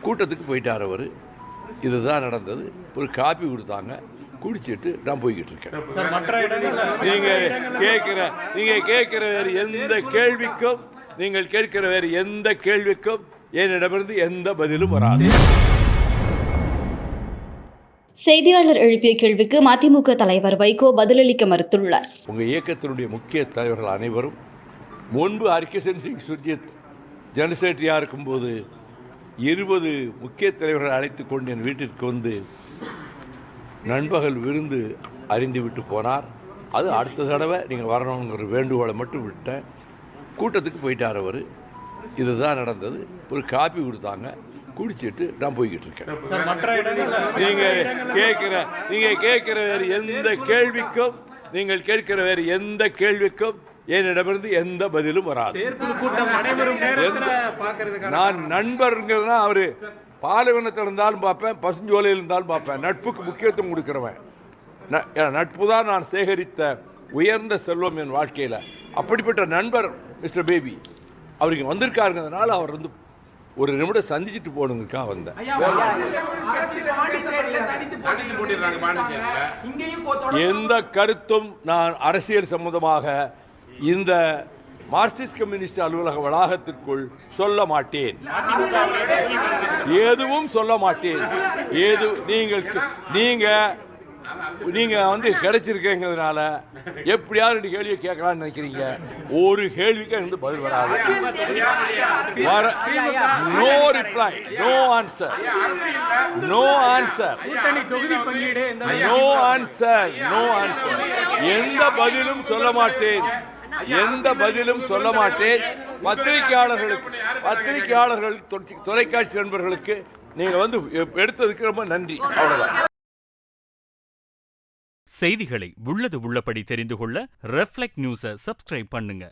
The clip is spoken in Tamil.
கூட்டத்துக்கு போயிட்டார் அவர். இதுதான் நடந்தது. ஒரு காப்பி கொடுத்தாங்க, குடிச்சிட்டு நான் போய்கிட்டு இருக்கேன். நீங்கள் கேட்கிற வேறு எந்த கேள்விக்கும் என்னிடமிருந்து எந்த பதிலும் வராது. செய்தியாளர் எழுப்பிய கேள்விக்கு மதிமுக தலைவர் வைகோ பதிலளிக்க மறுத்துள்ளார். உங்கள் இயக்கத்தினுடைய முக்கிய தலைவர்கள் அனைவரும் முன்பு ஹரிகிருஷ்ணன் சிங் சுர்ஜித் ஜெனரல் செக்ரட்டரியாக இருக்கும்போது 20 முக்கிய தலைவர்கள் அழைத்து கொண்டு என் வீட்டிற்கு வந்து நண்பகல் விருந்து அறிந்து விட்டு போனார். அது அடுத்த தடவை நீங்கள் வரணுங்கிற வேண்டுகோளை மட்டும் விட்டேன். கூட்டத்துக்கு போயிட்டார் அவர். இதுதான் நடந்தது. ஒரு காப்பி கொடுத்தாங்க, குடிச்சிட்டு நான் போய்கிட்டு இருக்கேன். நீங்கள் கேட்கிற வேறு எந்த கேள்விக்கும் என்னிடமிருந்து எந்த பதிலும் வராது. நான் நண்பருங்கிறதுனா அவரு பாலைவனத்தில் இருந்தாலும் பார்ப்பேன், பசுஞ்சோலையில் இருந்தாலும் பார்ப்பேன். நட்புக்கு முக்கியத்துவம் கொடுக்கிறவன். நட்பு தான் நான் சேகரித்த உயர்ந்த செல்வம் என் வாழ்க்கையில். அப்படிப்பட்ட நண்பர் மிஸ்டர் பேபி அவருக்கு வந்திருக்காருங்கிறதுனால அவர் வந்து ஒரு நிமிடம் சந்திச்சுட்டு போகணுங்கக்கா வந்தேன். எந்த கருத்தும் நான் அரசியல் சம்பந்தமாக இந்த மார்க்சிஸ்ட் கம்யூனிஸ்ட் அலுவலக வளாகத்திற்குள் சொல்ல மாட்டேன். எதுவும் சொல்ல மாட்டேன். நீங்க வந்து கிடைச்சிருக்கீங்கிறதுனால எப்படியாவது 2 கேள்வியை கேட்கலாம்னு நினைக்கிறீங்க. ஒரு கேள்விக்கு வந்து பதில் வராது. No reply, no answer, no answer, no answer, no answer. எந்த பதிலும் சொல்ல மாட்டேன். பத்திரிகையாளர்கள் தொலைக்காட்சி நண்பர்களுக்கு நீங்க வந்து எடுத்ததுக்கு ரொம்ப நன்றி. அவ்வளவுதான். செய்திகளை உள்ளது உள்ளபடி தெரிந்து கொள்ள ரெஃப்ளெக்ட் நியூஸை சப்ஸ்கிரைப் பண்ணுங்க.